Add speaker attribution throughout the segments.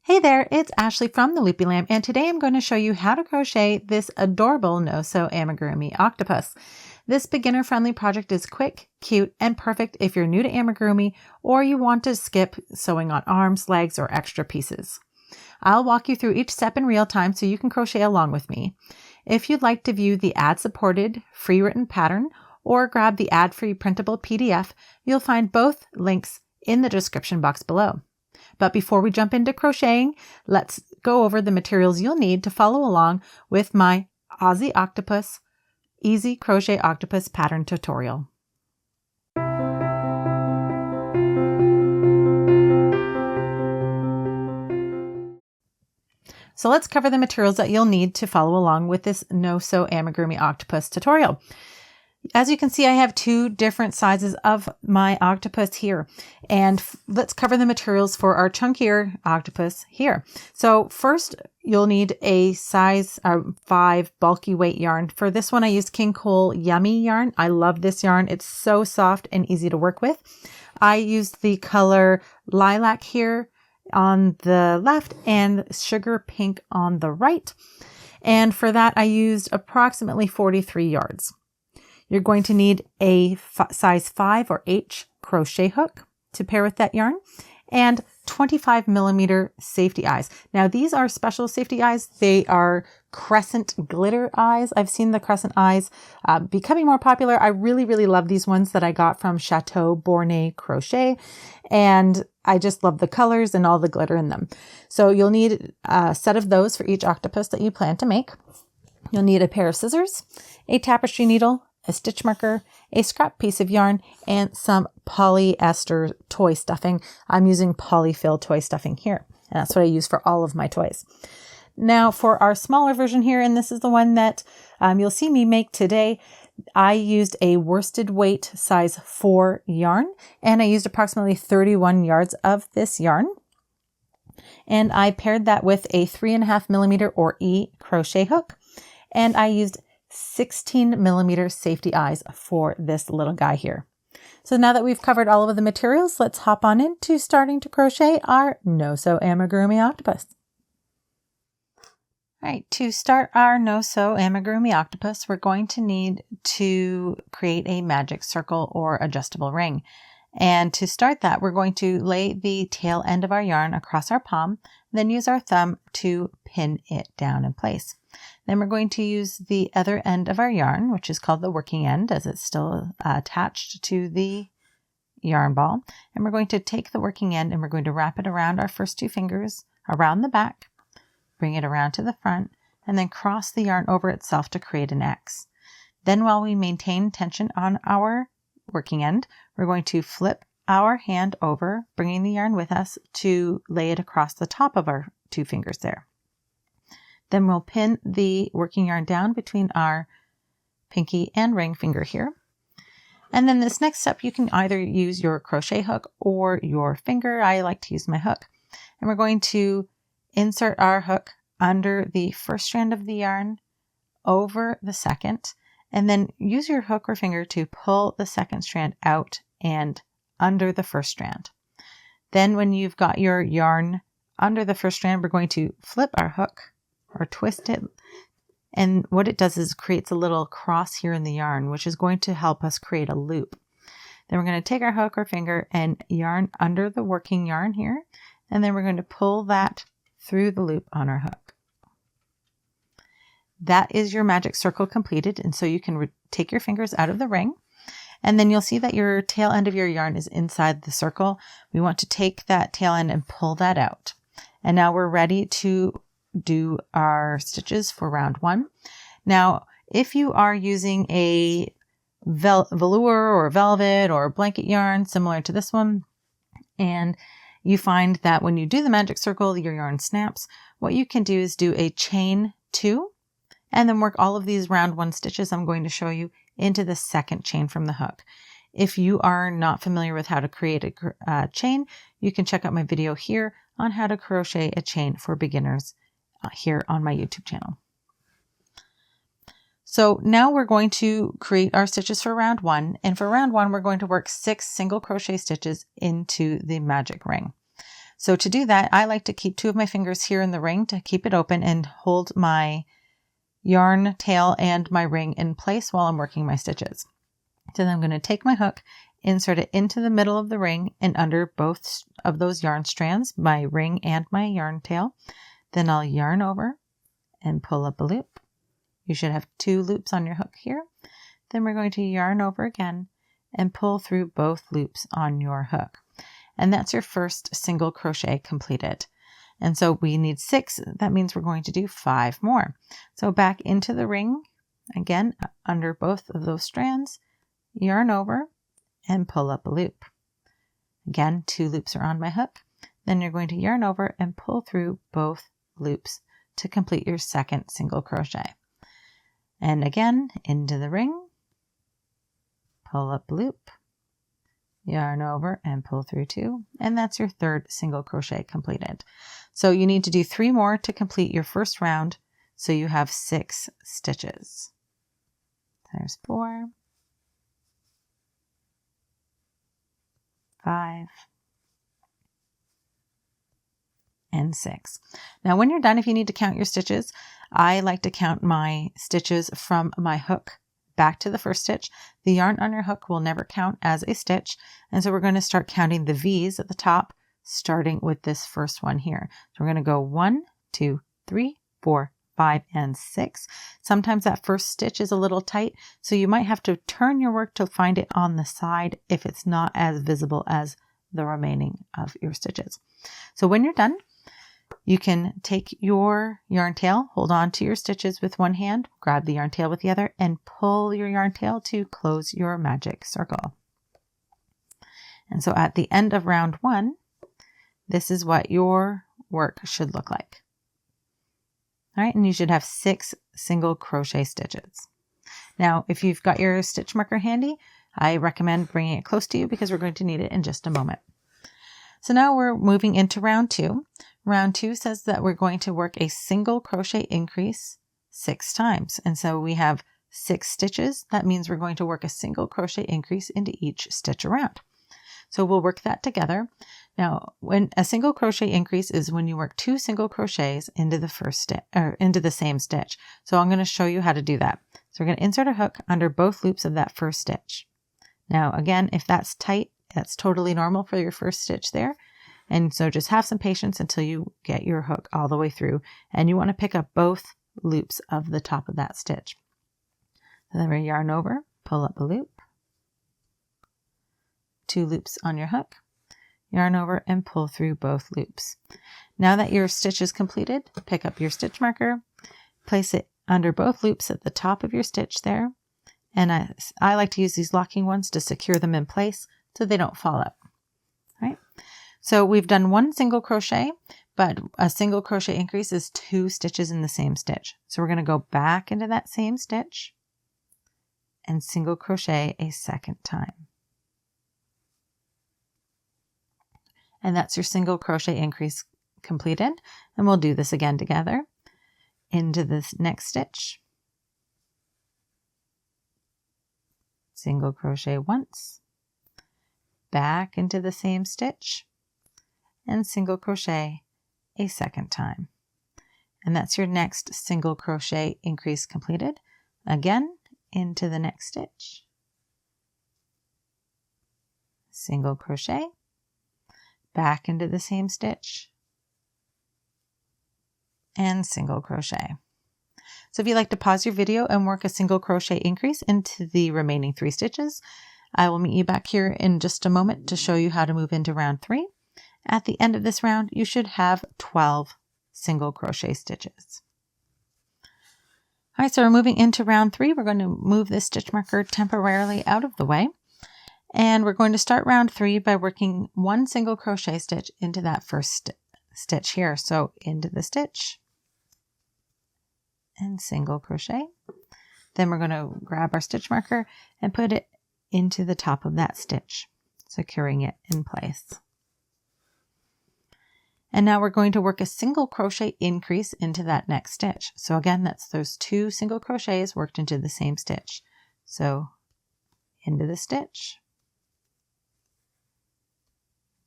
Speaker 1: Hey there, it's Ashley from the Loopy Lamp, and today I'm going to show you how to crochet this adorable no-sew amigurumi octopus. This beginner-friendly project is quick, cute, and perfect if you're new to amigurumi or you want to skip sewing on arms, legs, or extra pieces. I'll walk you through each step in real time so you can crochet along with me. If you'd like to view the ad-supported, free-written pattern or grab the ad-free printable PDF, you'll find both links in the description box below. But before we jump into crocheting, let's go over the materials you'll need to follow along with my Aussie Octopus Easy Crochet Octopus pattern tutorial. So let's cover the materials that you'll need to follow along with this no-sew amigurumi octopus tutorial. As you can see, I have two different sizes of my octopus here, and let's cover the materials for our chunkier octopus here. So first, you'll need a size 5 bulky weight yarn. For this one, I used King Cole Yummy yarn. I love this yarn. It's so soft and easy to work with. I used the color lilac here on the left and sugar pink on the right. And for that, I used approximately 43 yards. You're going to need a size 5 or H crochet hook to pair with that yarn and 25mm safety eyes. Now these are special safety eyes. They are crescent glitter eyes. I've seen the crescent eyes becoming more popular. I really love these ones that I got from Chateau Bornay Crochet, and I just love the colors and all the glitter in them. So you'll need a set of those for each octopus that you plan to make. You'll need a pair of scissors, a tapestry needle, a stitch marker, a scrap piece of yarn, and some polyester toy stuffing. I'm using polyfill toy stuffing here, and that's what I use for all of my toys. Now for our smaller version here, and this is the one that you'll see me make today, I used a worsted weight size 4 yarn, and I used approximately 31 yards of this yarn. And I paired that with a 3.5mm or E crochet hook, and I used 16mm safety eyes for this little guy here. So now that we've covered all of the materials, let's hop on into starting to crochet our no-sew amigurumi octopus. All right, to start our no-sew amigurumi octopus, we're going to need to create a magic circle or adjustable ring. And to start that, we're going to lay the tail end of our yarn across our palm, then use our thumb to pin it down in place. Then we're going to use the other end of our yarn, which is called the working end, as it's still attached to the yarn ball. And we're going to take the working end and we're going to wrap it around our first 2 fingers, around the back, bring it around to the front, and then cross the yarn over itself to create an X. Then while we maintain tension on our working end, we're going to flip our hand over, bringing the yarn with us to lay it across the top of our 2 fingers there. Then we'll pin the working yarn down between our pinky and ring finger here. And then this next step, you can either use your crochet hook or your finger. I like to use my hook. And we're going to insert our hook under the first strand of the yarn, over the second, and then use your hook or finger to pull the second strand out and under the first strand. Then when you've got your yarn under the first strand, we're going to flip our hook or twist it, and what it does is creates a little cross here in the yarn, which is going to help us create a loop. Then we're going to take our hook or finger and yarn under the working yarn here, and then we're going to pull that through the loop on our hook. That is your magic circle completed, and so you can take your fingers out of the ring, and then you'll see that your tail end of your yarn is inside the circle. We want to take that tail end and pull that out. And now we're ready to do our stitches for round 1. Now, if you are using a velour or velvet or blanket yarn similar to this one, and you find that when you do the magic circle, your yarn snaps, what you can do is do a chain 2 and then work all of these round 1 stitches I'm going to show you into the second chain from the hook. If you are not familiar with how to create a chain, you can check out my video here on how to crochet a chain for beginners here on my YouTube channel. So now we're going to create our stitches for round 1, and for round 1 we're going to work 6 single crochet stitches into the magic ring. So to do that, I like to keep 2 of my fingers here in the ring to keep it open and hold my yarn tail and my ring in place while I'm working my stitches. So then I'm going to take my hook, insert it into the middle of the ring and under both of those yarn strands, my ring and my yarn tail. Then I'll yarn over and pull up a loop. You should have 2 loops on your hook here. Then we're going to yarn over again and pull through both loops on your hook. And that's your first single crochet completed. And so we need 6. That means we're going to do 5 more. So back into the ring, again, under both of those strands, yarn over and pull up a loop. Again, 2 loops are on my hook. Then you're going to yarn over and pull through both loops to complete your second single crochet. And again, into the ring, pull up a loop, yarn over and pull through 2, and that's your third single crochet completed. So you need to do 3 more to complete your first round, so you have 6 stitches. There's 4, 5, and 6. Now when you're done, if you need to count your stitches, I like to count my stitches from my hook back to the first stitch. The yarn on your hook will never count as a stitch, and so we're going to start counting the V's at the top, starting with this first one here. So we're going to go 1, 2, 3, 4, 5, and 6. Sometimes that first stitch is a little tight, so you might have to turn your work to find it on the side if it's not as visible as the remaining of your stitches. So when you're done, you can take your yarn tail, hold on to your stitches with one hand, grab the yarn tail with the other, and pull your yarn tail to close your magic circle. And so at the end of round 1, this is what your work should look like. All right, and you should have 6 single crochet stitches. Now, if you've got your stitch marker handy, I recommend bringing it close to you because we're going to need it in just a moment. So now we're moving into round 2. Round 2 says that we're going to work a single crochet increase 6 times. And so we have 6 stitches. That means we're going to work a single crochet increase into each stitch around. So we'll work that together. Now, when a single crochet increase is when you work 2 single crochets into the first stitch or into the same stitch. So I'm going to show you how to do that. So we're going to insert a hook under both loops of that first stitch. Now, again, if that's tight, that's totally normal for your first stitch there. And so just have some patience until you get your hook all the way through. And you want to pick up both loops of the top of that stitch. So then we yarn over, pull up a loop, 2 loops on your hook, yarn over and pull through both loops. Now that your stitch is completed, pick up your stitch marker, place it under both loops at the top of your stitch there. And I like to use these locking ones to secure them in place so they don't fall out. All right. So we've done 1 single crochet, but a single crochet increase is 2 stitches in the same stitch. So we're going to go back into that same stitch and single crochet a second time. And that's your single crochet increase completed. And we'll do this again together. Into this next stitch, single crochet once, back into the same stitch, and single crochet a second time. And that's your next single crochet increase completed. Again, into the next stitch, single crochet, back into the same stitch, and single crochet. So if you'd like to pause your video and work a single crochet increase into the remaining 3 stitches, I will meet you back here in just a moment to show you how to move into round 3. At the end of this round, you should have 12 single crochet stitches. All right, so we're moving into round 3. We're going to move this stitch marker temporarily out of the way. And we're going to start round 3 by working 1 single crochet stitch into that first stitch here. So into the stitch and single crochet. Then we're going to grab our stitch marker and put it into the top of that stitch, securing it in place. And now we're going to work a single crochet increase into that next stitch. So again, that's those 2 single crochets worked into the same stitch. So into the stitch,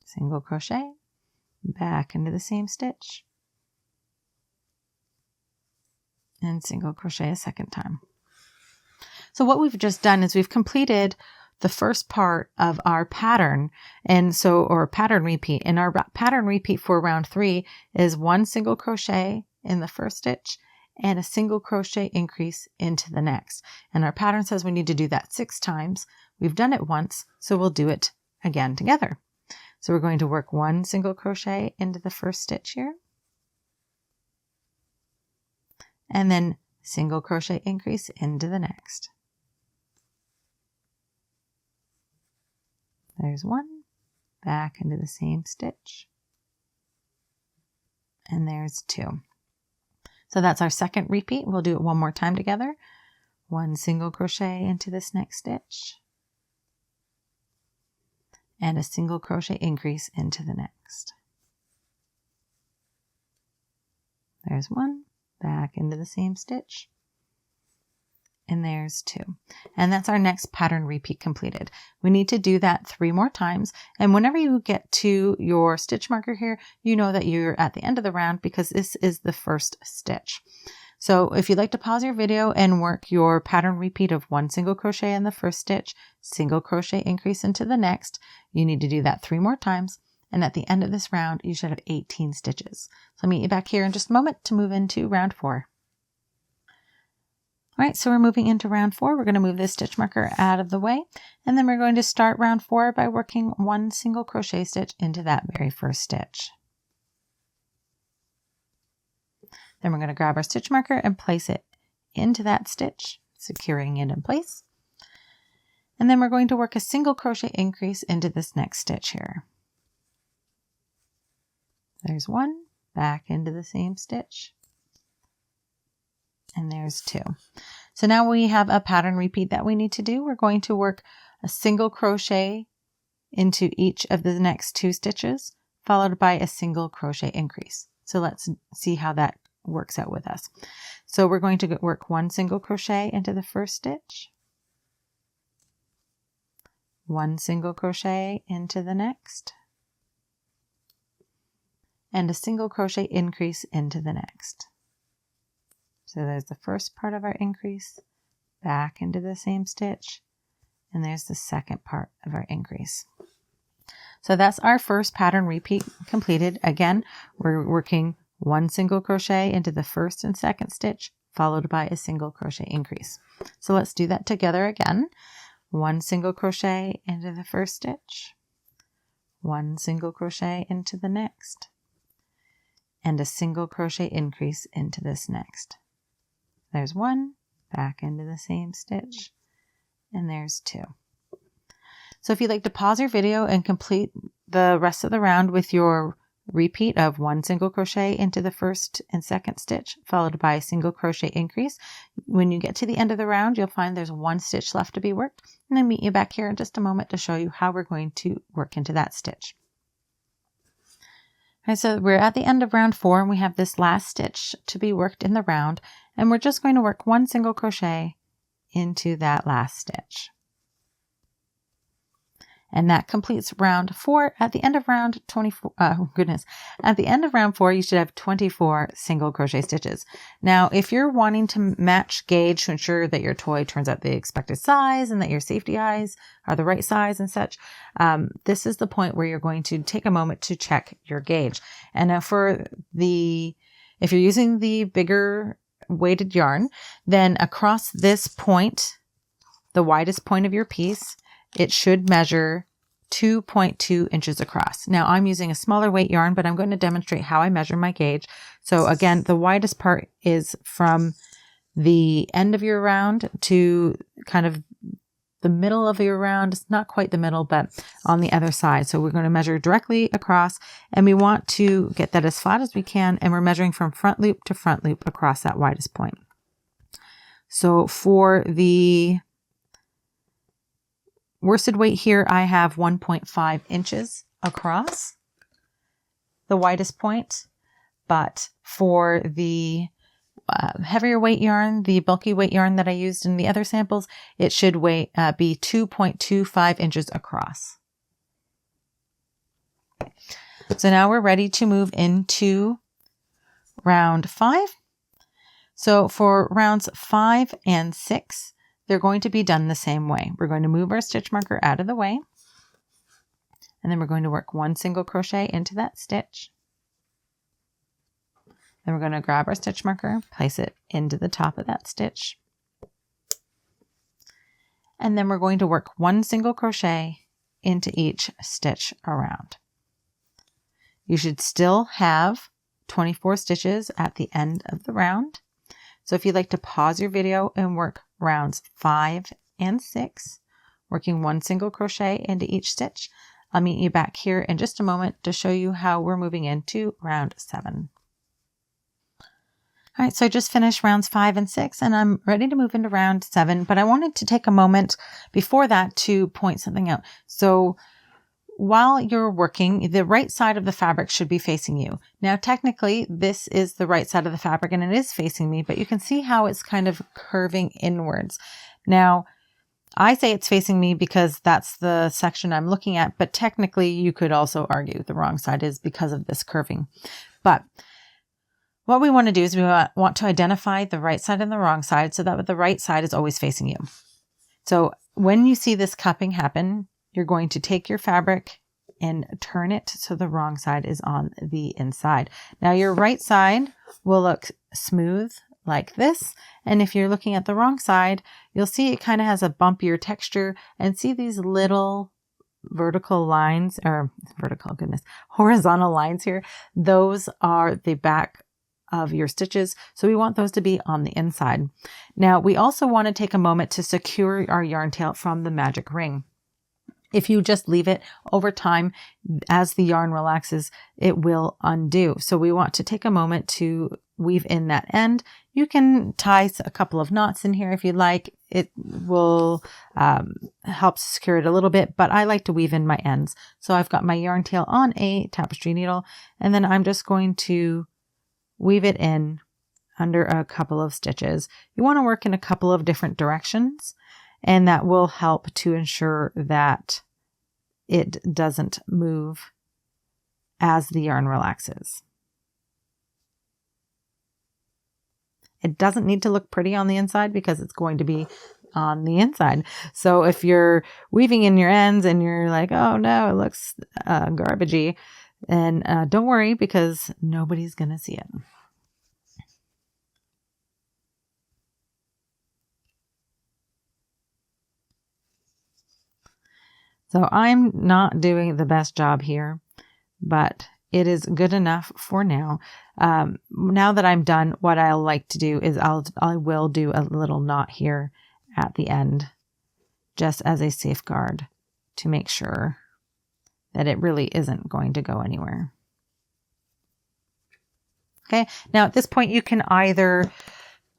Speaker 1: single crochet, back into the same stitch, and single crochet a second time. So what we've just done is we've completed the first part of our pattern, or pattern repeat. And our pattern repeat for round 3 is 1 single crochet in the first stitch and a single crochet increase into the next. And our pattern says we need to do that 6 times. We've done it once, so we'll do it again together. So we're going to work 1 single crochet into the first stitch here, and then single crochet increase into the next. There's 1, back into the same stitch, and there's 2. So that's our second repeat. We'll do it one more time together. 1 single crochet into this next stitch, and a single crochet increase into the next. There's 1, back into the same stitch, and there's 2. And that's our next pattern repeat completed. We need to do that 3 more times. And whenever you get to your stitch marker here, you know that you're at the end of the round because this is the first stitch. So if you'd like to pause your video and work your pattern repeat of 1 single crochet in the first stitch, single crochet increase into the next, you need to do that 3 more times. And at the end of this round, you should have 18 stitches. So I'll meet you back here in just a moment to move into round 4. All right, so we're moving into round 4. We're going to move this stitch marker out of the way, and then we're going to start round 4 by working 1 single crochet stitch into that very first stitch. Then we're going to grab our stitch marker and place it into that stitch, securing it in place. And then we're going to work a single crochet increase into this next stitch here. There's 1, back into the same stitch, and there's 2. So now we have a pattern repeat that we need to do. We're going to work a single crochet into each of the next 2 stitches, followed by a single crochet increase. So let's see how that works out with us. So we're going to work 1 single crochet into the first stitch, 1 single crochet into the next, and a single crochet increase into the next. So there's the first part of our increase, back into the same stitch, and there's the second part of our increase. So that's our first pattern repeat completed. Again, we're working 1 single crochet into the first and second stitch, followed by a single crochet increase. So let's do that together again. 1 single crochet into the first stitch, 1 single crochet into the next, and a single crochet increase into this next. There's 1, back into the same stitch, and there's 2. So if you'd like to pause your video and complete the rest of the round with your repeat of 1 single crochet into the first and second stitch, followed by a single crochet increase, when you get to the end of the round, you'll find there's 1 stitch left to be worked, and then meet you back here in just a moment to show you how we're going to work into that stitch. All right, so we're at the end of round 4, and we have this last stitch to be worked in the round, and we're just going to work 1 single crochet into that last stitch. And that completes round 4. At the end of round 24, at the end of round 4, you should have 24 single crochet stitches. Now, if you're wanting to match gauge to ensure that your toy turns out the expected size and that your safety eyes are the right size and such, this is the point where you're going to take a moment to check your gauge. And now if you're using the bigger weighted yarn, then across this point, the widest point of your piece, it should measure 2.2 inches across. Now I'm using a smaller weight yarn, but I'm going to demonstrate how I measure my gauge. So again, the widest part is from the end of your round to kind of the middle of your round. It's not quite the middle, but on the other side. So we're going to measure directly across, and we want to get that as flat as we can. And we're measuring from front loop to front loop across that widest point. So for the worsted weight here, I have 1.5 inches across the widest point, but for the heavier weight yarn, the bulky weight yarn that I used in the other samples, it should be 2.25 inches across. So now we're ready to move into round 5. So for rounds 5 and 6, they're going to be done the same way. We're going to move our stitch marker out of the way, and then we're going to work 1 single crochet into that stitch. Then we're going to grab our stitch marker, place it into the top of that stitch. And then we're going to work 1 single crochet into each stitch around. You should still have 24 stitches at the end of the round. So if you'd like to pause your video and work rounds 5 and 6, working 1 single crochet into each stitch, I'll meet you back here in just a moment to show you how we're moving into round 7. All right, so I just finished rounds 5 and 6, and I'm ready to move into round 7, but I wanted to take a moment before that to point something out. So while you're working, the right side of the fabric should be facing you. Now, technically, this is the right side of the fabric, and it is facing me, but you can see how it's kind of curving inwards. Now, I say it's facing me because that's the section I'm looking at, but technically, you could also argue the wrong side is because of this curving. But what we want to do is we want to identify the right side and the wrong side so that the right side is always facing you. So when you see this cupping happen, you're going to take your fabric and turn it so the wrong side is on the inside. Now your right side will look smooth like this. And if you're looking at the wrong side, you'll see it kind of has a bumpier texture and see these little horizontal lines here. Those are the back of your stitches. So we want those to be on the inside. Now we also want to take a moment to secure our yarn tail from the magic ring. If you just leave it over time, as the yarn relaxes, it will undo. So we want to take a moment to weave in that end. You can tie a couple of knots in here if you'd like. It will help secure it a little bit, but I like to weave in my ends. So I've got my yarn tail on a tapestry needle, and then I'm just going to weave it in under a couple of stitches. You want to work in a couple of different directions, and that will help to ensure that it doesn't move as the yarn relaxes. It doesn't need to look pretty on the inside because it's going to be on the inside. So if you're weaving in your ends and you're like, oh no, it looks garbagey, and don't worry because nobody's going to see it. So I'm not doing the best job here, but it is good enough for now. Now that I'm done, what I'll like to do is I will do a little knot here at the end, just as a safeguard to make sure that it really isn't going to go anywhere. Okay, now at this point you can either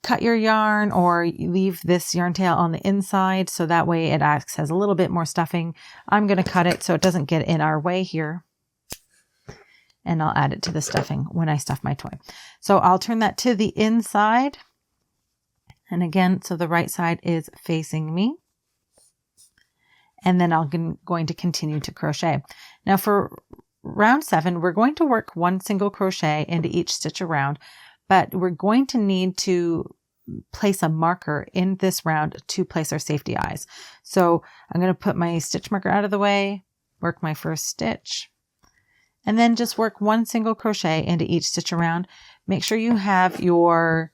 Speaker 1: cut your yarn or leave this yarn tail on the inside so that way it acts as a little bit more stuffing. I'm going to cut it so it doesn't get in our way here, and I'll add it to the stuffing when I stuff my toy. So I'll turn that to the inside, and again, so the right side is facing me, and then I'm going to continue to crochet. Now for round 7, we're going to work 1 single crochet into each stitch around, but we're going to need to place a marker in this round to place our safety eyes. So I'm going to put my stitch marker out of the way, work my first stitch, and then just work 1 single crochet into each stitch around. Make sure you have your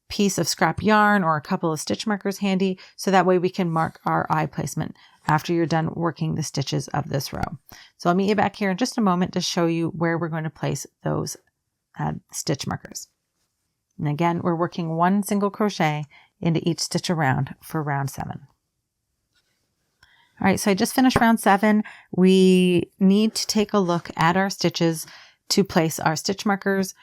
Speaker 1: piece of scrap yarn or a couple of stitch markers handy so that way we can mark our eye placement after you're done working the stitches of this row. So I'll meet you back here in just a moment to show you where we're going to place those stitch markers. And again, we're working 1 single crochet into each stitch around for round 7. All right, so I just finished round 7. We need to take a look at our stitches to place our stitch markers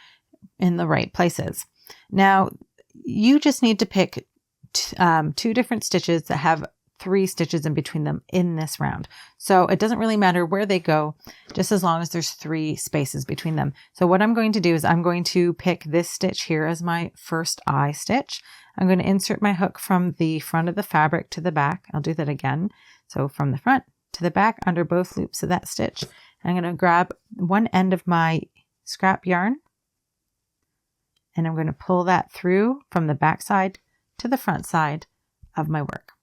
Speaker 1: in the right places. Now, you just need to pick 2 different stitches that have 3 stitches in between them in this round. So it doesn't really matter where they go, just as long as there's 3 spaces between them. So what I'm going to do is I'm going to pick this stitch here as my first eye stitch. I'm going to insert my hook from the front of the fabric to the back. I'll do that again. So from the front to the back under both loops of that stitch, I'm going to grab one end of my scrap yarn and I'm going to pull that through from the back side to the front side of my work.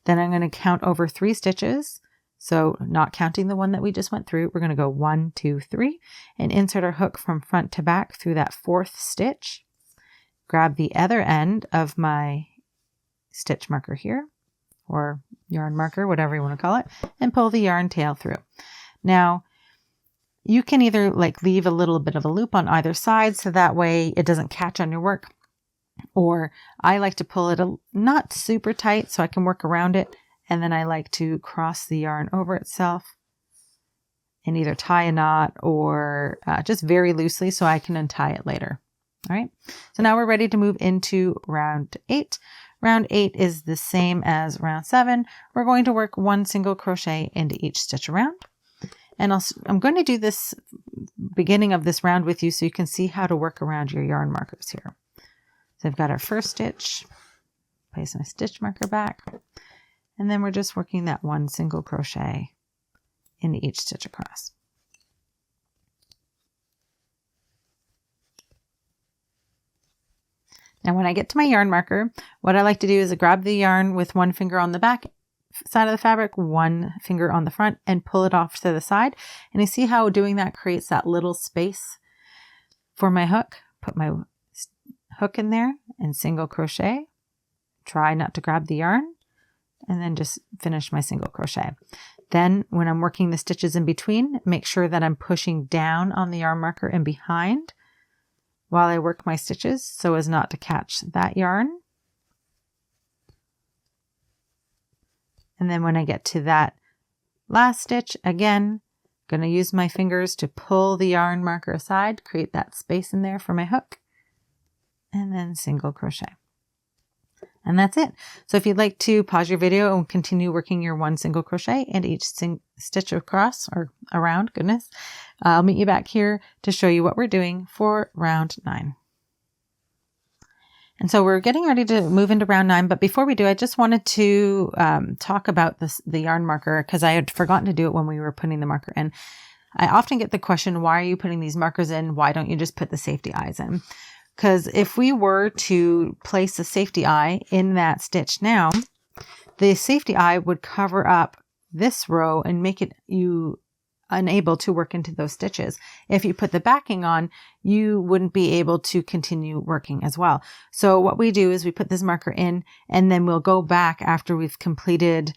Speaker 1: Then I'm going to count over 3 stitches. So not counting the one that we just went through, we're going to go 1, 2, 3 and insert our hook from front to back through that 4th stitch. Grab the other end of my stitch marker here, or yarn marker, whatever you want to call it, and pull the yarn tail through. Now, you can either like leave a little bit of a loop on either side so that way it doesn't catch on your work, or I like to pull it not super tight so I can work around it, and then I like to cross the yarn over itself and either tie a knot or just very loosely so I can untie it later. All right, so now we're ready to move into round 8. Round 8 is the same as round 7. We're going to work 1 single crochet into each stitch around. And I'm going to do this beginning of this round with you so you can see how to work around your yarn markers here. So I've got our first stitch, place my stitch marker back, and then we're just working that 1 single crochet into each stitch across. Now when I get to my yarn marker, what I like to do is grab the yarn with 1 finger on the back side of the fabric, 1 finger on the front, and pull it off to the side. And you see how doing that creates that little space for my hook. Put my hook in there and single crochet. Try not to grab the yarn, and then just finish my single crochet. Then when I'm working the stitches in between, make sure that I'm pushing down on the yarn marker and behind while I work my stitches so as not to catch that yarn. And then when I get to that last stitch, again, I'm going to use my fingers to pull the yarn marker aside, create that space in there for my hook, and then single crochet. And that's it. So if you'd like to pause your video and continue working your 1 single crochet into each stitch across or around, I'll meet you back here to show you what we're doing for round 9. And so we're getting ready to move into round 9, but before we do, I just wanted to talk about the yarn marker because I had forgotten to do it when we were putting the marker in. I often get the question, why are you putting these markers in? Why don't you just put the safety eyes in? Because if we were to place a safety eye in that stitch now, the safety eye would cover up this row and make it you unable to work into those stitches. If you put the backing on, you wouldn't be able to continue working as well. So what we do is we put this marker in and then we'll go back after we've completed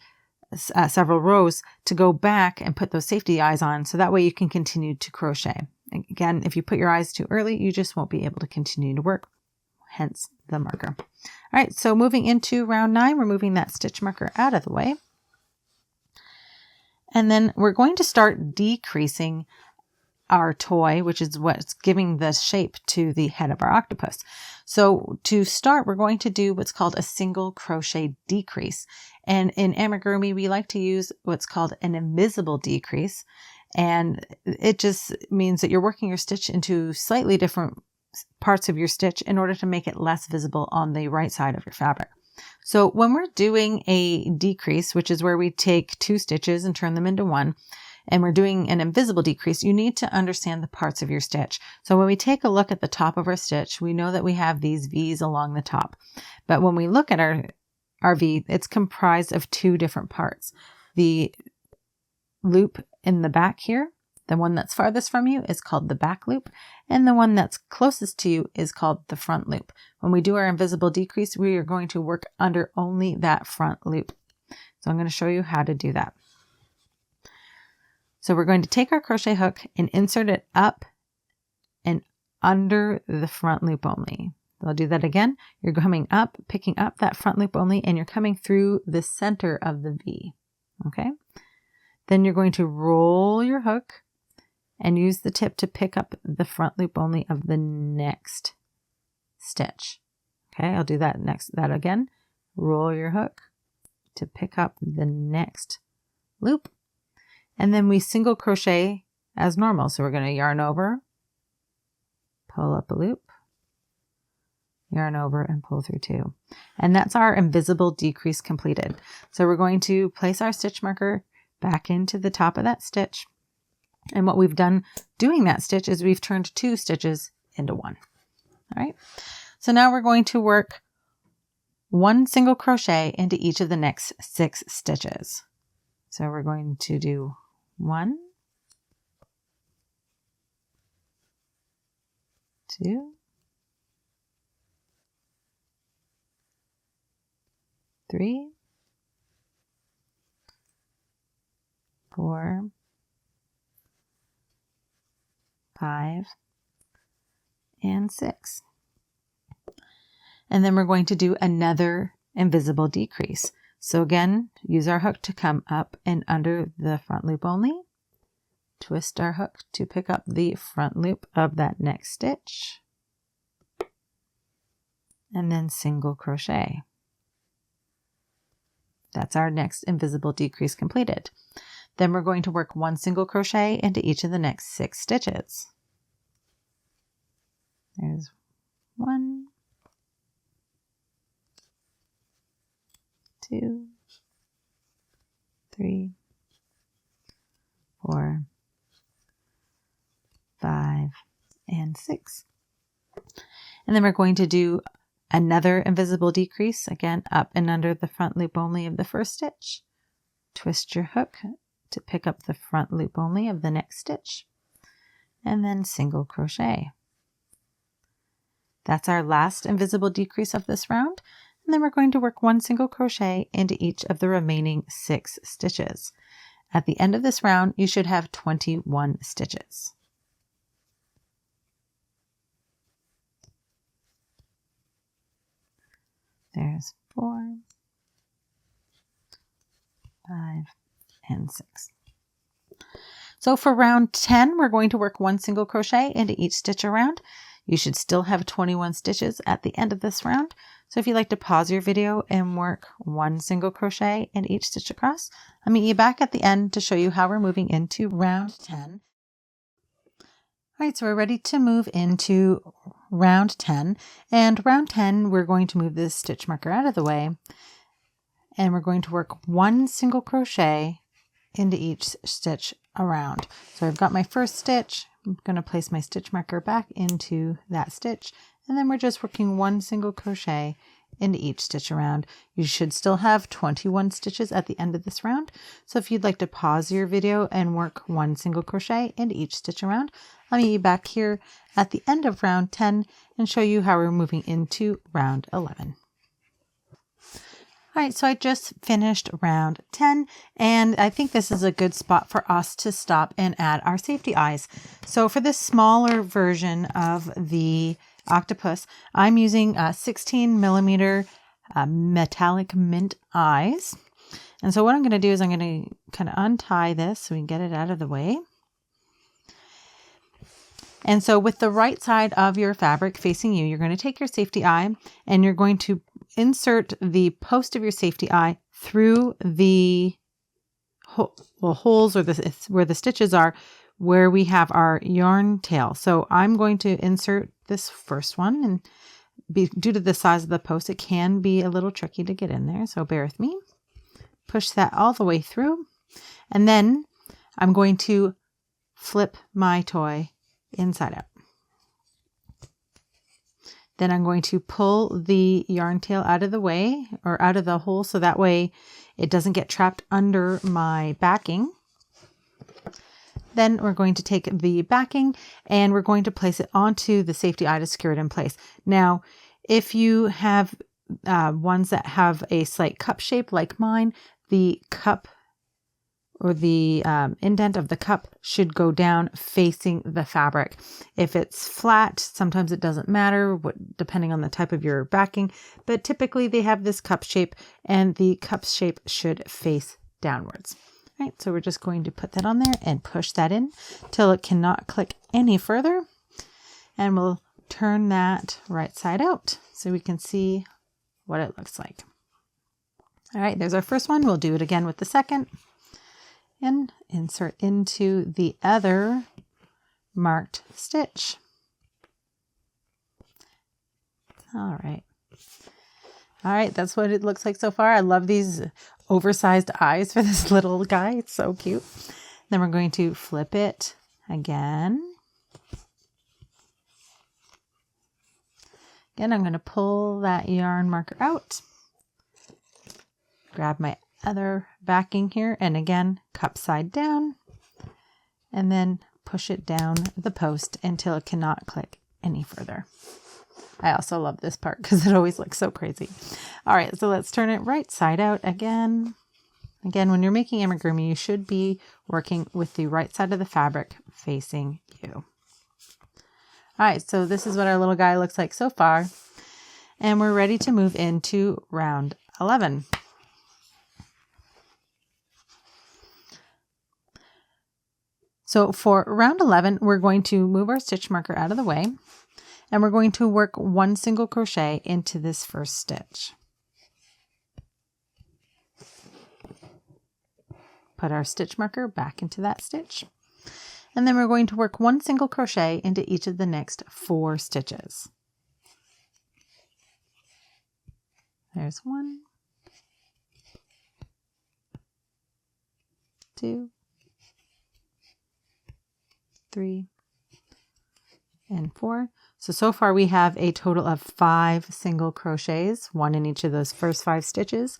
Speaker 1: several rows to go back and put those safety eyes on. So that way you can continue to crochet. Again, if you put your eyes too early, you just won't be able to continue to work, hence the marker. All right, so moving into round 9, we're moving that stitch marker out of the way. And then we're going to start decreasing our toy, which is what's giving the shape to the head of our octopus. So to start, we're going to do what's called a single crochet decrease. And in amigurumi, we like to use what's called an invisible decrease. And it just means that you're working your stitch into slightly different parts of your stitch in order to make it less visible on the right side of your fabric. So when we're doing a decrease, which is where we take 2 stitches and turn them into 1, and we're doing an invisible decrease, you need to understand the parts of your stitch. So when we take a look at the top of our stitch, we know that we have these V's along the top. But when we look at our V, it's comprised of 2 different parts. The loop in the back here, the one that's farthest from you, is called the back loop, and the one that's closest to you is called the front loop. When we do our invisible decrease, we are going to work under only that front loop. So I'm going to show you how to do that. So we're going to take our crochet hook and insert it up and under the front loop only. I'll do that again. You're coming up, picking up that front loop only, and you're coming through the center of the V. Okay? Then you're going to roll your hook and use the tip to pick up the front loop only of the next stitch. Okay, I'll do that again. Roll your hook to pick up the next loop. And then we single crochet as normal. So we're going to yarn over, pull up a loop, yarn over, and pull through 2. And that's our invisible decrease completed. So we're going to place our stitch marker back into the top of that stitch. And what we've done doing that stitch is we've turned 2 stitches into 1. All right. So now we're going to work 1 single crochet into each of the next 6 stitches. So we're going to do 1, 2, 3, 4, 5, and 6. And then we're going to do another invisible decrease. So again, use our hook to come up and under the front loop only. Twist our hook to pick up the front loop of that next stitch. And then single crochet. That's our next invisible decrease completed. Then we're going to work 1 single crochet into each of the next 6 stitches. There's 1, 2, 3, 4, 5, and 6. And then we're going to do another invisible decrease, again up and under the front loop only of the first stitch. Twist your hook to pick up the front loop only of the next stitch, and then single crochet. That's our last invisible decrease of this round. And then we're going to work 1 single crochet into each of the remaining 6 stitches. At the end of this round, you should have 21 stitches. There's 4, 5, and 6. So for round 10, we're going to work 1 single crochet into each stitch around. You should still have 21 stitches at the end of this round. So if you'd like to pause your video and work 1 single crochet in each stitch across, I'll meet you back at the end to show you how we're moving into round 10. All right, so we're ready to move into round 10. And round 10, we're going to move this stitch marker out of the way. And we're going to work 1 single crochet into each stitch around. So I've got my first stitch. I'm going to place my stitch marker back into that stitch. And then we're just working 1 single crochet into each stitch around. You should still have 21 stitches at the end of this round. So if you'd like to pause your video and work 1 single crochet into each stitch around, I'll meet you back here at the end of round 10 and show you how we're moving into round 11. All right, so I just finished round 10, and I think this is a good spot for us to stop and add our safety eyes. So for this smaller version of the octopus, I'm using 16 millimeter metallic mint eyes. And so what I'm going to do is I'm going to kind of untie this so we can get it out of the way. And so with the right side of your fabric facing you, you're going to take your safety eye and you're going to insert the post of your safety eye through the holes or where the stitches are, where we have our yarn tail. So I'm going to insert this first one, and due to the size of the post, it can be a little tricky to get in there. So bear with me. Push that all the way through. And then I'm going to flip my toy inside out. Then I'm going to pull the yarn tail out of the way, or out of the hole, so that way it doesn't get trapped under my backing. Then we're going to take the backing and we're going to place it onto the safety eye to secure it in place. Now, if you have ones that have a slight cup shape like mine, the cup or the indent of the cup should go down facing the fabric. If it's flat, sometimes it doesn't matter, depending on the type of your backing, but typically they have this cup shape and the cup shape should face downwards. All right, so we're just going to put that on there and push that in till it cannot click any further. And we'll turn that right side out so we can see what it looks like. All right, there's our first one. We'll do it again with the second. And insert into the other marked stitch. All right. All right, that's what it looks like so far. I love these oversized eyes for this little guy. It's so cute. Then we're going to flip it again. Again, I'm going to pull that yarn marker out, grab my other backing here, and again, cup side down, and then push it down the post until it cannot click any further. I also love this part because it always looks so crazy. All right, so let's turn it right side out again. Again, when you're making amigurumi, you should be working with the right side of the fabric facing you. All right, so this is what our little guy looks like so far. And we're ready to move into round 11. So for round 11, we're going to move our stitch marker out of the way, and we're going to work 1 single crochet into this first stitch. Put our stitch marker back into that stitch. And then we're going to work 1 single crochet into each of the next 4 stitches. There's 1, 2, 3, and 4. So far we have a total of 5 single crochets, 1 in each of those first 5 stitches.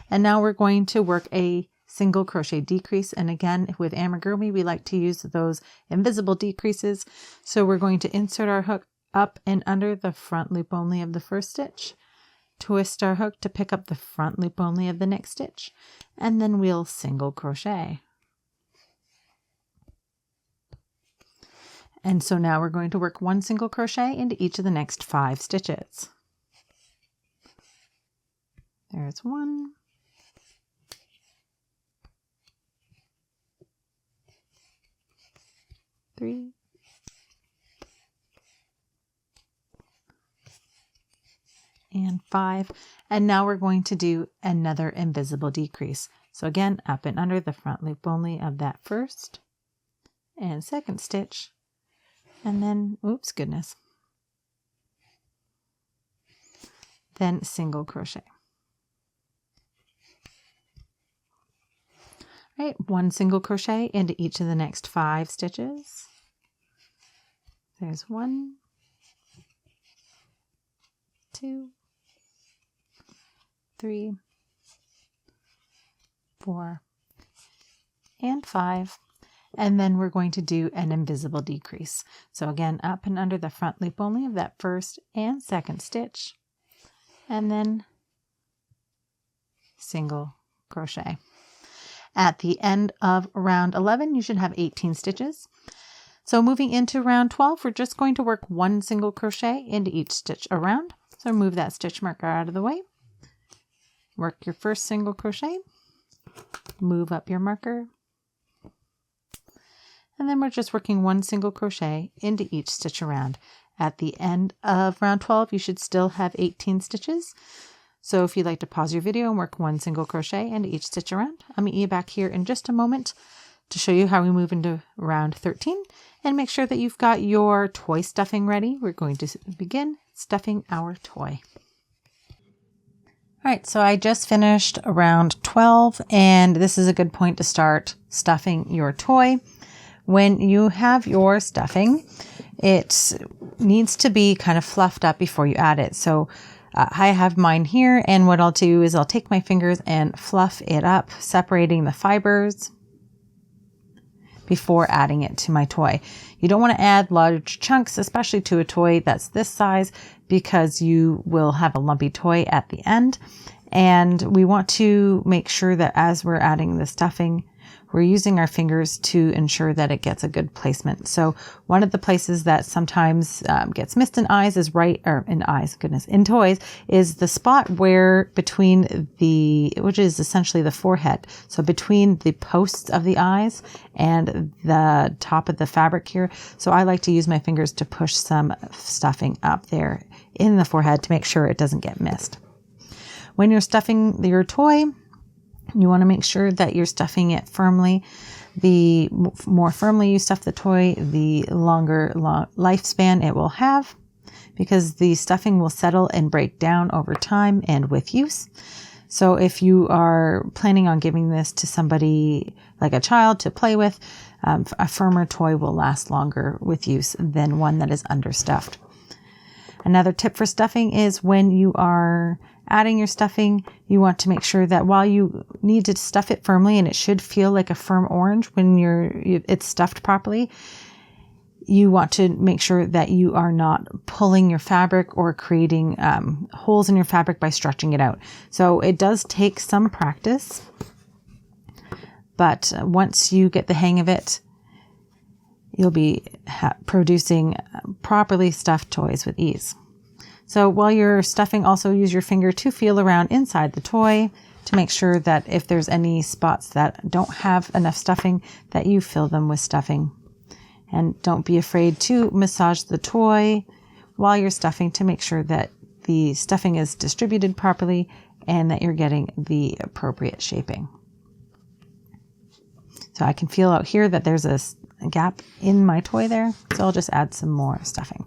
Speaker 1: And now we're going to work a single crochet decrease. And again, with amigurumi, we like to use those invisible decreases. So we're going to insert our hook up and under the front loop only of the first stitch, twist our hook to pick up the front loop only of the next stitch, and then we'll single crochet. And so now we're going to work 1 single crochet into each of the next 5 stitches. There's 1, 3, and 5. And now we're going to do another invisible decrease. So again, up and under the front loop only of that first and second stitch, and then, oops, goodness, then single crochet. All right, 1 single crochet into each of the next 5 stitches. There's 1, 2, 3, 4, and 5. And then we're going to do an invisible decrease. So again, up and under the front loop only of that first and second stitch, and then single crochet. At the end of round 11, you should have 18 stitches. So moving into round 12, we're just going to work 1 single crochet into each stitch around. So move that stitch marker out of the way. Work your first single crochet, move up your marker, and then we're just working 1 single crochet into each stitch around. At the end of round 12, you should still have 18 stitches. So if you'd like to pause your video and work 1 single crochet into each stitch around, I'll meet you back here in just a moment to show you how we move into round 13, and make sure that you've got your toy stuffing ready. We're going to begin stuffing our toy. All right, so I just finished round 12, and this is a good point to start stuffing your toy. When you have your stuffing, it needs to be kind of fluffed up before you add it. So I have mine here, and what I'll do is I'll take my fingers and fluff it up, separating the fibers before adding it to my toy. You don't want to add large chunks, especially to a toy that's this size, because you will have a lumpy toy at the end. And we want to make sure that as we're adding the stuffing, we're using our fingers to ensure that it gets a good placement. So one of the places that sometimes gets missed in in toys is the spot where between which is essentially the forehead. So between the posts of the eyes and the top of the fabric here. So I like to use my fingers to push some stuffing up there in the forehead to make sure it doesn't get missed. When you're stuffing your toy, you want to make sure that you're stuffing it firmly. The more firmly you stuff the toy, the longer lifespan it will have, because the stuffing will settle and break down over time and with use. So if you are planning on giving this to somebody like a child to play with, a firmer toy will last longer with use than one that is understuffed. Another tip for stuffing is when you are adding your stuffing, you want to make sure that while you need to stuff it firmly, and it should feel like a firm orange when it's stuffed properly, you want to make sure that you are not pulling your fabric or creating holes in your fabric by stretching it out. So it does take some practice, but once you get the hang of it, you'll be producing properly stuffed toys with ease. So while you're stuffing, also use your finger to feel around inside the toy to make sure that if there's any spots that don't have enough stuffing, that you fill them with stuffing. And don't be afraid to massage the toy while you're stuffing to make sure that the stuffing is distributed properly and that you're getting the appropriate shaping. So I can feel out here that there's a gap in my toy there, so I'll just add some more stuffing.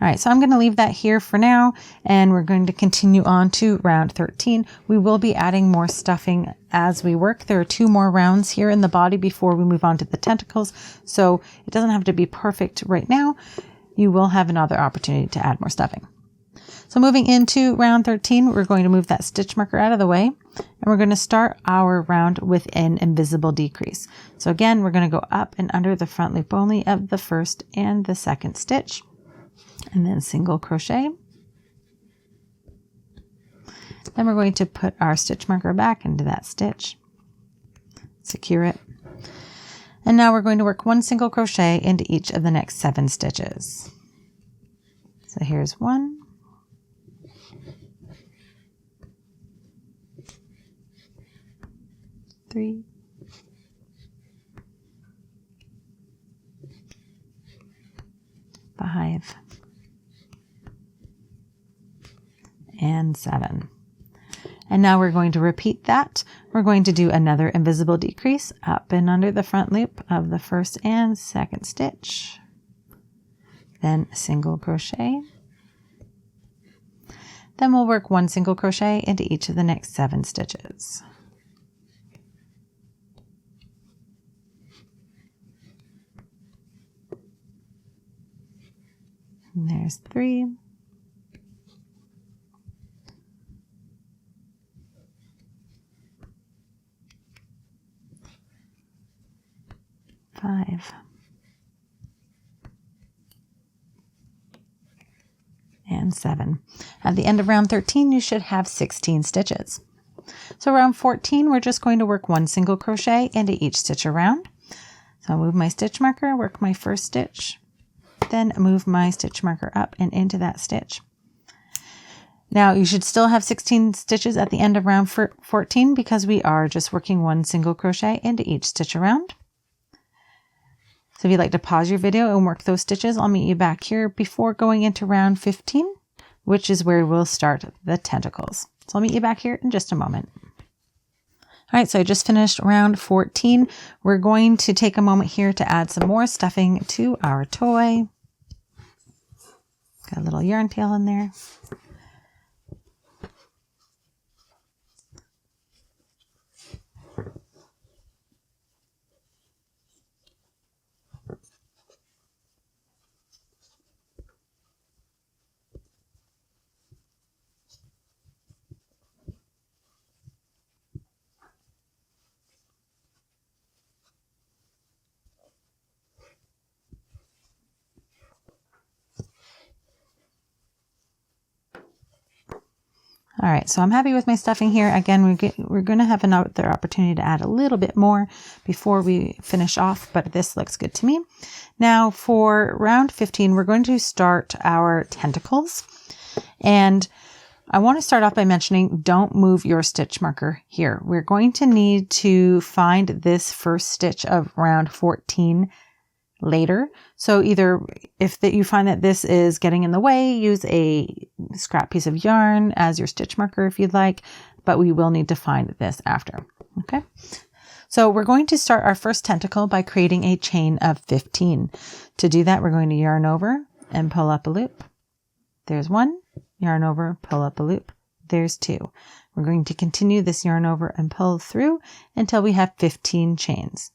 Speaker 1: All right, so I'm going to leave that here for now, and we're going to continue on to round 13. We will be adding more stuffing as we work. There are 2 more rounds here in the body before we move on to the tentacles, so it doesn't have to be perfect right now. You will have another opportunity to add more stuffing. So moving into round 13, we're going to move that stitch marker out of the way, and we're going to start our round with an invisible decrease. So again, we're going to go up and under the front loop only of the first and the second stitch, and then single crochet. Then we're going to put our stitch marker back into that stitch, secure it, and now we're going to work 1 single crochet into each of the next 7 stitches. So here's 1, 3, 5, and 7. And now we're going to repeat that. We're going to do another invisible decrease up and under the front loop of the first and second stitch, then a single crochet. Then we'll work 1 single crochet into each of the next 7 stitches. And there's 3, 5, and 7. At the end of round 13, you should have 16 stitches. So round 14, we're just going to work 1 single crochet into each stitch around. So I'll move my stitch marker, work my first stitch, then move my stitch marker up and into that stitch. Now you should still have 16 stitches at the end of round 14 because we are just working 1 single crochet into each stitch around. So if you'd like to pause your video and work those stitches, I'll meet you back here before going into round 15, which is where we'll start the tentacles. So I'll meet you back here in just a moment. All right, so I just finished round 14. We're going to take a moment here to add some more stuffing to our toy. Got a little yarn tail in there. All right, so I'm happy with my stuffing here. Again, we're going to have another opportunity to add a little bit more before we finish off, but this looks good to me. Now for round 15, we're going to start our tentacles. And I want to start off by mentioning, don't move your stitch marker here. We're going to need to find this first stitch of round 14 later. So either if you find that this is getting in the way, use a scrap piece of yarn as your stitch marker if you'd like, but we will need to find this after. Okay. So we're going to start our first tentacle by creating a chain of 15. To do that, we're going to yarn over and pull up a loop. There's one, yarn over, pull up a loop. There's two. We're going to continue this yarn over and pull through until we have 15 chains.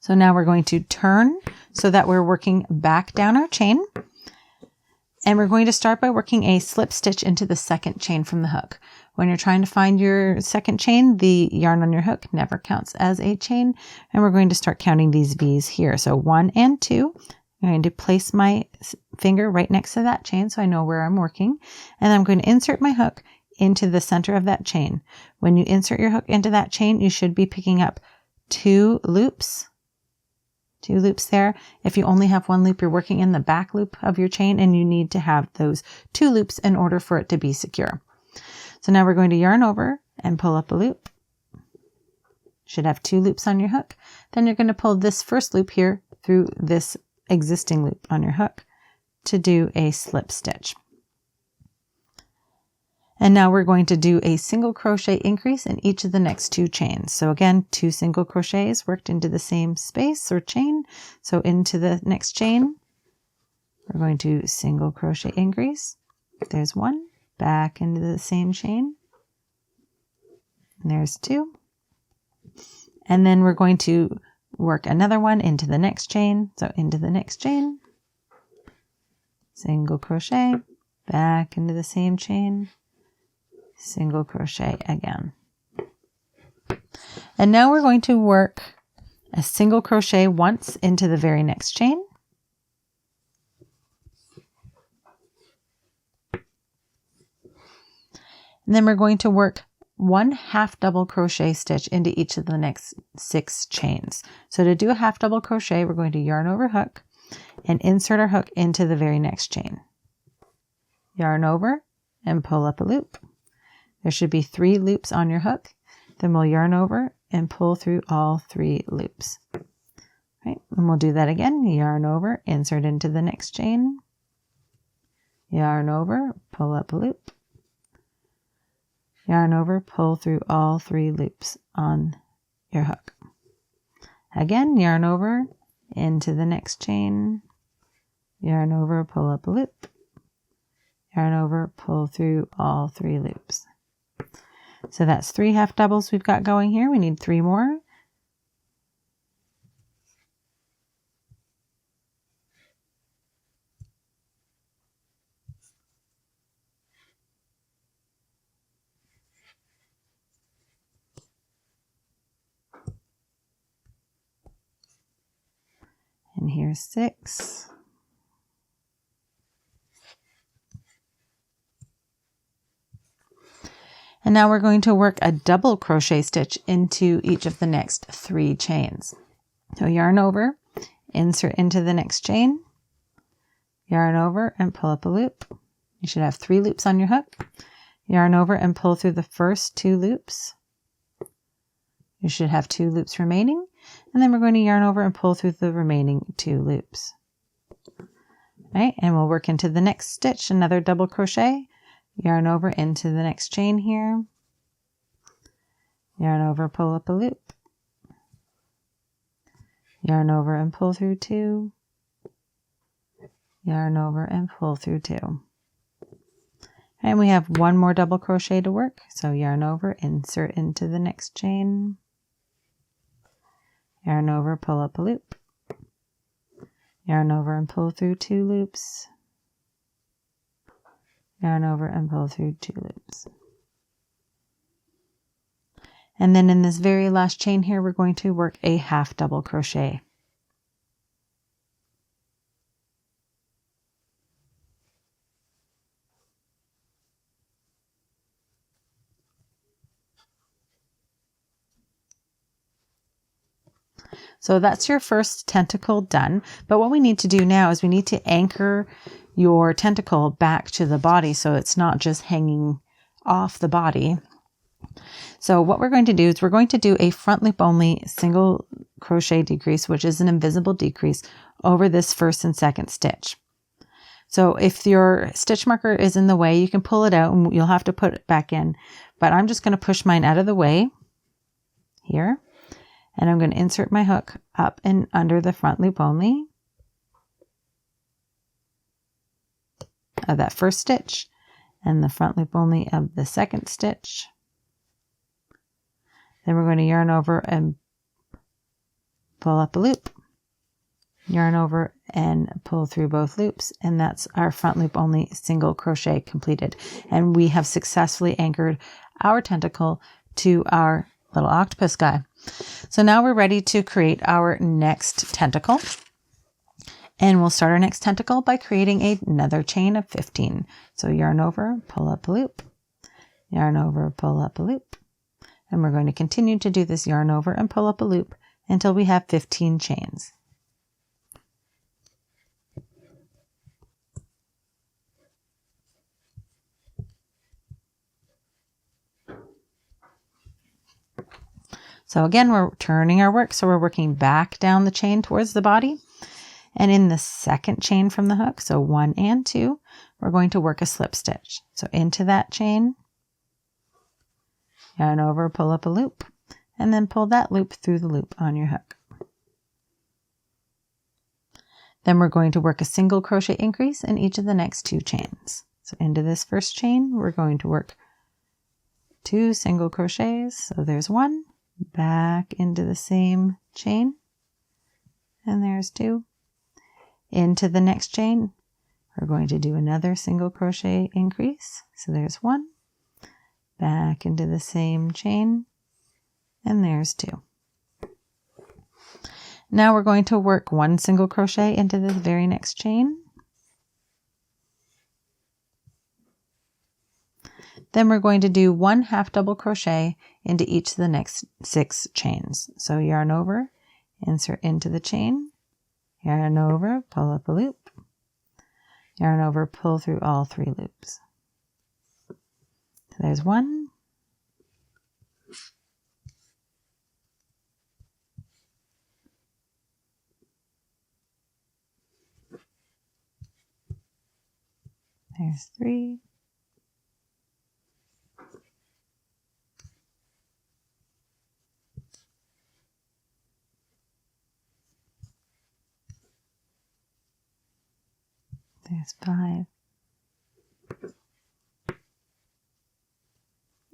Speaker 1: So now we're going to turn so that we're working back down our chain. And we're going to start by working a slip stitch into the second chain from the hook. When you're trying to find your second chain, the yarn on your hook never counts as a chain. And we're going to start counting these V's here. So 1 and 2. I'm going to place my finger right next to that chain so I know where I'm working. And I'm going to insert my hook into the center of that chain. When you insert your hook into that chain, you should be picking up 2 loops. 2 loops there. If you only have 1 loop, you're working in the back loop of your chain, and you need to have those 2 loops in order for it to be secure. So now we're going to yarn over and pull up a loop. Should have 2 loops on your hook. Then you're going to pull this first loop here through this existing loop on your hook to do a slip stitch. And now we're going to do a single crochet increase in each of the next 2 chains. So again, 2 single crochets worked into the same space or chain. So into the next chain, we're going to single crochet increase. There's 1, back into the same chain. And there's 2. And then we're going to work another one into the next chain. So into the next chain, single crochet, back into the same chain, single crochet again. And now we're going to work a single crochet once into the very next chain. And then we're going to work 1 half double crochet stitch into each of the next 6 chains. So to do a half double crochet, we're going to yarn over hook and insert our hook into the very next chain. Yarn over and pull up a loop. There should be 3 loops on your hook. Then we'll yarn over and pull through all 3 loops. Right, and we'll do that again. Yarn over, insert into the next chain. Yarn over, pull up a loop. Yarn over, pull through all 3 loops on your hook. Again, yarn over into the next chain. Yarn over, pull up a loop. Yarn over, pull through all 3 loops. So that's 3 half doubles we've got going here. We need 3 more. And here's 6. And now we're going to work a double crochet stitch into each of the next 3 chains. So yarn over, insert into the next chain, yarn over and pull up a loop. You should have 3 loops on your hook. Yarn over and pull through the first 2 loops. You should have 2 loops remaining. And then we're going to yarn over and pull through the remaining 2 loops. Right, and we'll work into the next stitch, another double crochet. Yarn over into the next chain here. Yarn over, pull up a loop. Yarn over and pull through 2. Yarn over and pull through 2. And we have 1 more double crochet to work. So yarn over, insert into the next chain. Yarn over, pull up a loop. Yarn over and pull through 2 loops. Yarn over and pull through 2 loops. And then in this very last chain here, we're going to work a half double crochet. So that's your first tentacle done. But what we need to do now is we need to anchor your tentacle back to the body so it's not just hanging off the body. So what we're going to do is we're going to do a front loop only single crochet decrease, which is an invisible decrease, over this first and second stitch. So if your stitch marker is in the way, you can pull it out and you'll have to put it back in. But I'm just going to push mine out of the way here. And I'm going to insert my hook up and under the front loop only of that first stitch and the front loop only of the second stitch. Then we're going to yarn over and pull up a loop, yarn over and pull through both loops, and that's our front loop only single crochet completed. And we have successfully anchored our tentacle to our little octopus guy. So now we're ready to create our next tentacle. And we'll start our next tentacle by creating another chain of 15. So yarn over, pull up a loop, yarn over, pull up a loop. And we're going to continue to do this yarn over and pull up a loop until we have 15 chains. So again, we're turning our work. So we're working back down the chain towards the body. And in the second chain from the hook, so 1 and 2, we're going to work a slip stitch. So into that chain, yarn over, pull up a loop, and then pull that loop through the loop on your hook. Then we're going to work a single crochet increase in each of the next 2 chains. So into this first chain, we're going to work 2 single crochets. So there's 1, back into the same chain, and there's 2. Into the next chain, we're going to do another single crochet increase. So there's 1, back into the same chain, and there's 2. Now we're going to work 1 single crochet into the very next chain. Then we're going to do 1 half double crochet into each of the next 6 chains. So yarn over, insert into the chain, yarn over, pull up a loop, yarn over, pull through all 3 loops. So there's 1, there's 3, there's 5,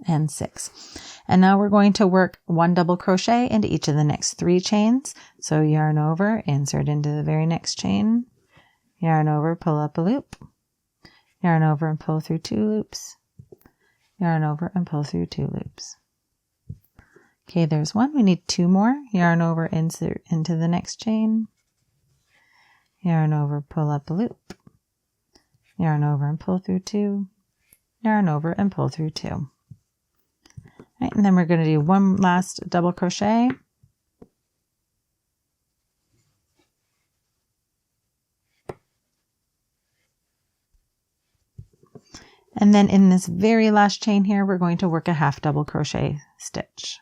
Speaker 1: and 6. And now we're going to work 1 double crochet into each of the next 3 chains. So yarn over, insert into the very next chain, yarn over, pull up a loop, yarn over and pull through 2 loops, yarn over and pull through 2 loops. Okay, there's 1. We need 2 more. Yarn over, insert into the next chain, yarn over, pull up a loop, yarn over and pull through 2, yarn over and pull through 2. Right, and then we're going to do 1 last double crochet. And then in this very last chain here, we're going to work a half double crochet stitch.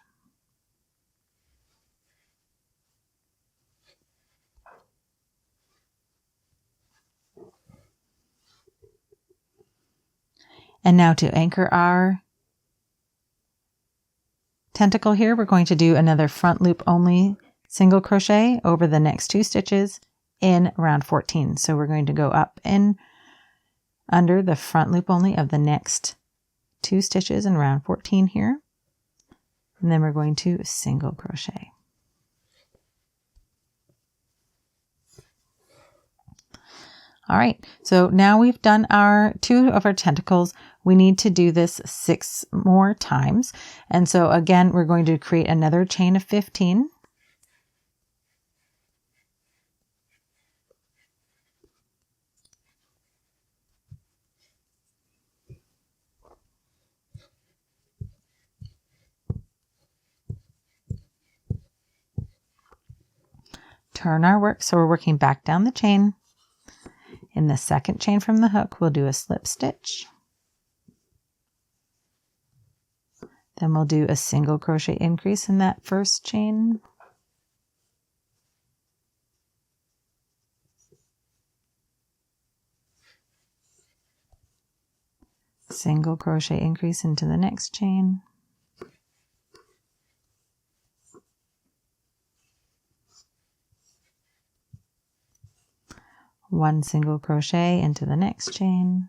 Speaker 1: And now to anchor our tentacle here, we're going to do another front loop only single crochet over the next 2 stitches in round 14. So we're going to go up and under the front loop only of the next 2 stitches in round 14 here. And then we're going to single crochet. All right, so now we've done our 2 of our tentacles. We need to do this 6 more times. And so again, we're going to create another chain of 15. Turn our work, so we're working back down the chain. In the second chain from the hook, we'll do a slip stitch. Then we'll do a single crochet increase in that first chain. single crochet increase into the next chain. One single crochet into the next chain.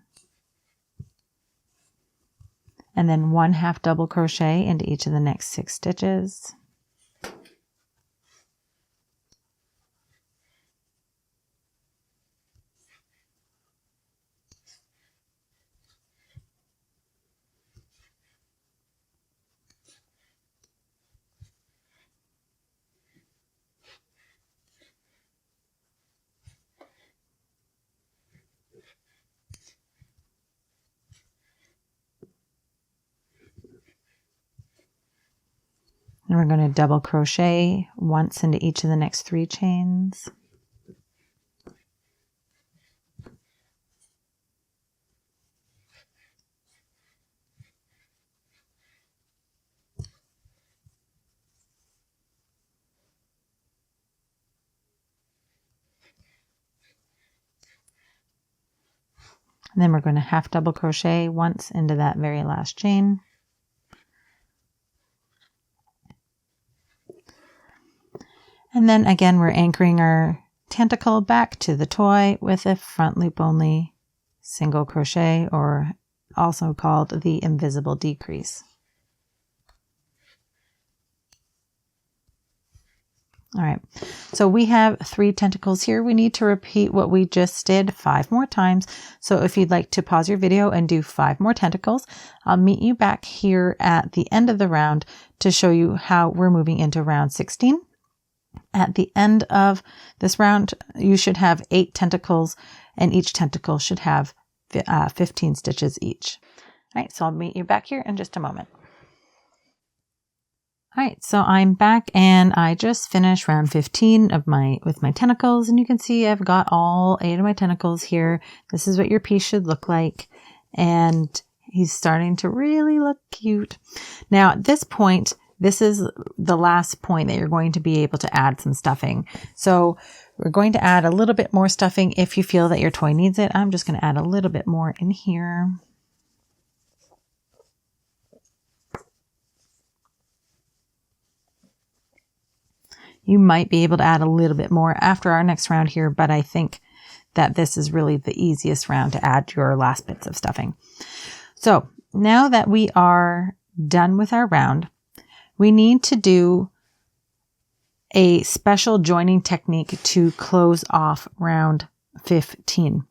Speaker 1: And then 1 half double crochet into each of the next 6 stitches. And we're going to double crochet once into each of the next 3 chains. And then we're going to half double crochet once into that very last chain. And then again, we're anchoring our tentacle back to the toy with a front loop only single crochet, or also called the invisible decrease. All right, so we have 3 tentacles here. We need to repeat what we just did 5 more times. So if you'd like to pause your video and do 5 more tentacles, I'll meet you back here at the end of the round to show you how we're moving into round 16. At the end of this round, you should have 8 tentacles, and each tentacle should have 15 stitches each. All right, so I'll meet you back here in just a moment. All right, so I'm back and I just finished round 15 with my tentacles, and you can see I've got all 8 of my tentacles here. This is what your piece should look like, and he's starting to really look cute. Now at this point, this is the last point that you're going to be able to add some stuffing. So we're going to add a little bit more stuffing if you feel that your toy needs it. I'm just going to add a little bit more in here. You might be able to add a little bit more after our next round here, but I think that this is really the easiest round to add your last bits of stuffing. So now that we are done with our round, we need to do a special joining technique to close off round 15.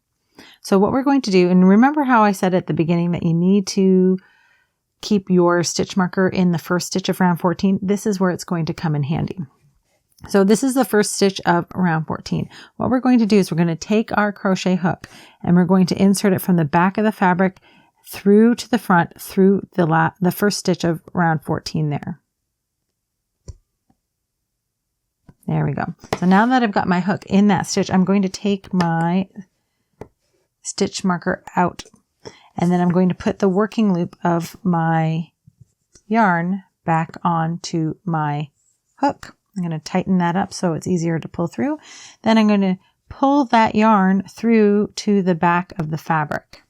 Speaker 1: So what we're going to do, and remember how I said at the beginning that you need to keep your stitch marker in the first stitch of round 14, this is where it's going to come in handy. So this is the first stitch of round 14. What we're going to do is we're going to take our crochet hook and we're going to insert it from the back of the fabric through to the front, through the first stitch of round 14 there. There we go. So now that I've got my hook in that stitch, I'm going to take my stitch marker out, and then I'm going to put the working loop of my yarn back onto my hook. I'm going to tighten that up so it's easier to pull through. Then I'm going to pull that yarn through to the back of the fabric.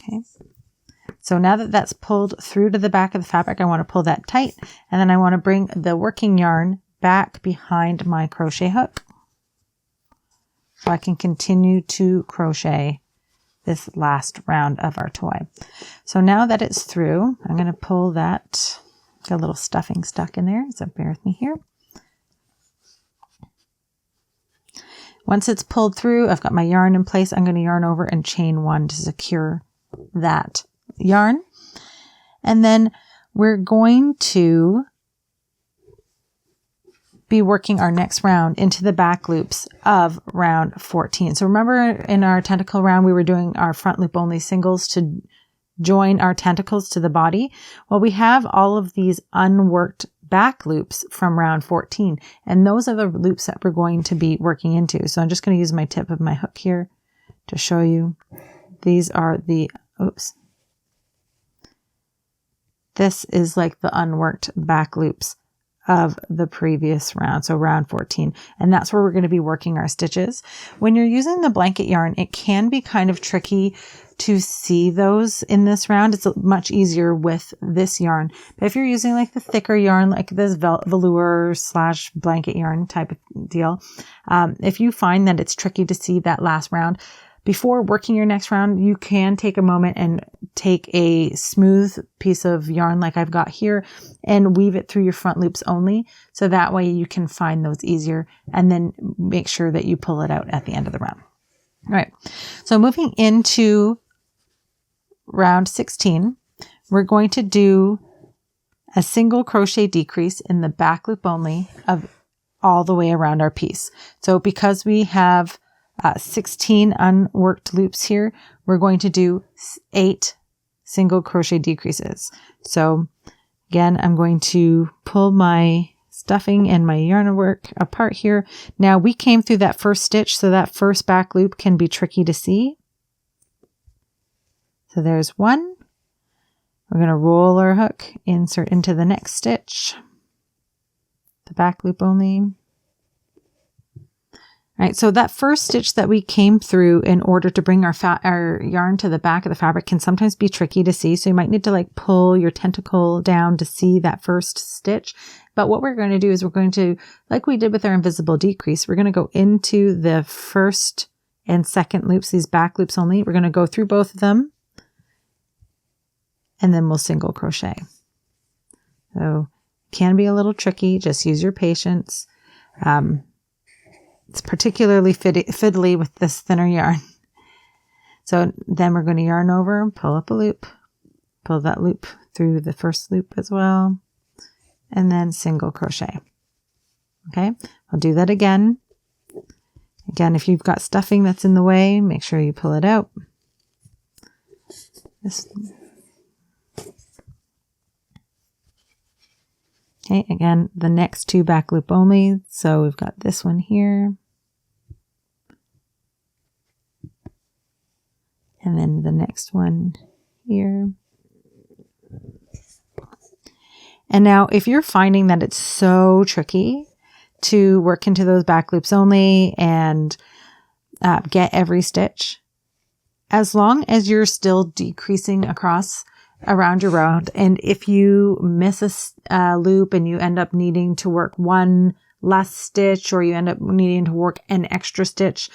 Speaker 1: Okay. So now that that's pulled through to the back of the fabric, I want to pull that tight, and then I want to bring the working yarn back behind my crochet hook so I can continue to crochet this last round of our toy. So now that it's through, I'm going to pull that, got a little stuffing stuck in there, so bear with me here. Once it's pulled through, I've got my yarn in place. I'm going to yarn over and chain 1 to secure that yarn. And then we're going to be working our next round into the back loops of round 14. So remember in our tentacle round, we were doing our front loop only singles to join our tentacles to the body. Well, we have all of these unworked back loops from round 14, and those are the loops that we're going to be working into. So I'm just going to use my tip of my hook here to show you. These are the, oops. This is like the unworked back loops of the previous round, so round 14, and that's where we're going to be working our stitches. When you're using the blanket yarn, it can be kind of tricky to see those in this round. It's much easier with this yarn, but if you're using like the thicker yarn, like this velour / blanket yarn type of deal, if you find that it's tricky to see that last round, before working your next round, you can take a moment and take a smooth piece of yarn like I've got here and weave it through your front loops only. So that way you can find those easier and then make sure that you pull it out at the end of the round. All right. So moving into round 16, we're going to do a single crochet decrease in the back loop only of all the way around our piece. So because we have 16 unworked loops here, we're going to do 8 single crochet decreases. So again, I'm going to pull my stuffing and my yarn work apart here. Now we came through that first stitch, so that first back loop can be tricky to see. So there's one. We're going to roll our hook, insert into the next stitch, the back loop only. All right, so that first stitch that we came through in order to bring our yarn to the back of the fabric can sometimes be tricky to see. So you might need to like pull your tentacle down to see that first stitch. But what we're going to do is we're going to, like we did with our invisible decrease, we're going to go into the first and second loops, these back loops only. We're going to go through both of them and then we'll single crochet. So it can be a little tricky. Just use your patience. It's particularly fiddly with this thinner yarn. So then we're going to yarn over, pull up a loop, pull that loop through the first loop as well, and then single crochet. Okay, I'll do that again. Again, if you've got stuffing that's in the way, make sure you pull it out. Okay, again, the next 2 back loop only. So we've got this one here. And then the next one here. And now if you're finding that it's so tricky to work into those back loops only and get every stitch, as long as you're still decreasing across around your round, and if you miss a loop and you end up needing to work one less stitch or you end up needing to work an extra stitch,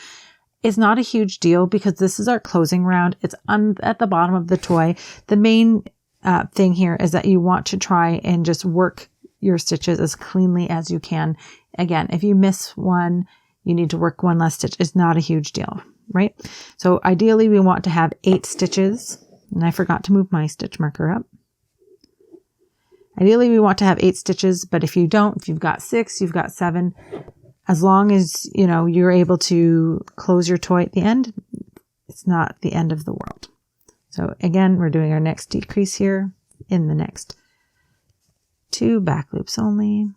Speaker 1: it's not a huge deal because this is our closing round. It's at the bottom of the toy. The main thing here is that you want to try and just work your stitches as cleanly as you can. Again, if you miss one, you need to work one less stitch. It's not a huge deal, right? So ideally we want to have 8 stitches. And I forgot to move my stitch marker up. Ideally, we want to have 8 stitches, but if you don't, if you've got 6, you've got 7, as long as, you know, you're able to close your toy at the end, it's not the end of the world. So again, we're doing our next decrease here in the next 2 back loops only.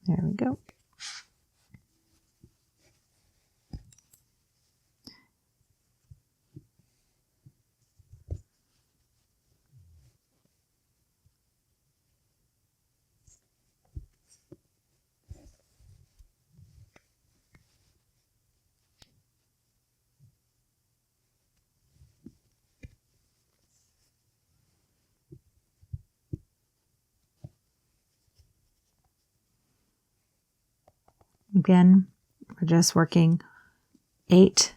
Speaker 1: There we go. Again, we're just working 8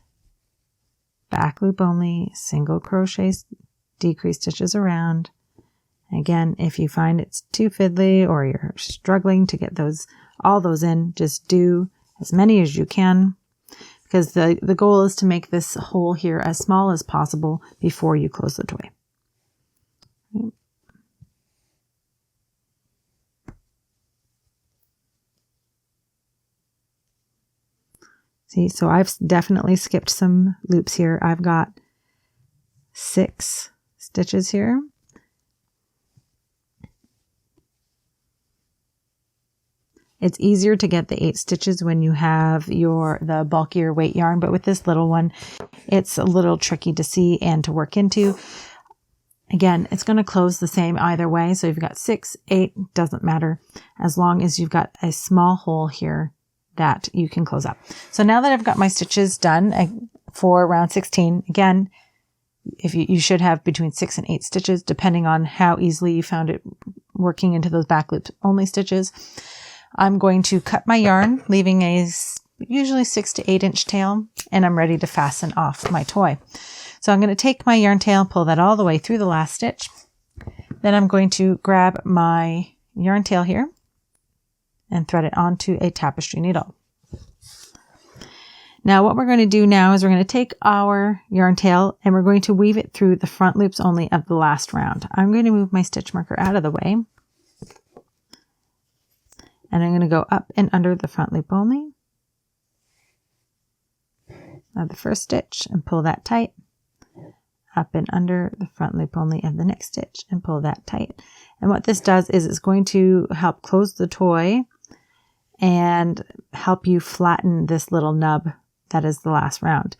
Speaker 1: back loop only, single crochet decrease stitches around. Again, if you find it's too fiddly or you're struggling to get all those in, just do as many as you can, because the goal is to make this hole here as small as possible before you close the toy. Okay. See, so I've definitely skipped some loops here. I've got 6 stitches here. It's easier to get the 8 stitches when you have the bulkier weight yarn, but with this little one, it's a little tricky to see and to work into. Again, it's going to close the same either way. So if you've got 6, 8, doesn't matter, as long as you've got a small hole here that you can close up. So now that I've got my stitches done for round 16, again, if you should have between 6 and 8 stitches, depending on how easily you found it working into those back loop only stitches. I'm going to cut my yarn, leaving a usually 6 to 8 inch tail, and I'm ready to fasten off my toy. So I'm going to take my yarn tail, pull that all the way through the last stitch. Then I'm going to grab my yarn tail here and thread it onto a tapestry needle. Now what we're going to do now is we're going to take our yarn tail and we're going to weave it through the front loops only of the last round. I'm going to move my stitch marker out of the way. And I'm going to go up and under the front loop only of the first stitch and pull that tight. Up and under the front loop only of the next stitch and pull that tight. And what this does is it's going to help close the toy and help you flatten this little nub that is the last round.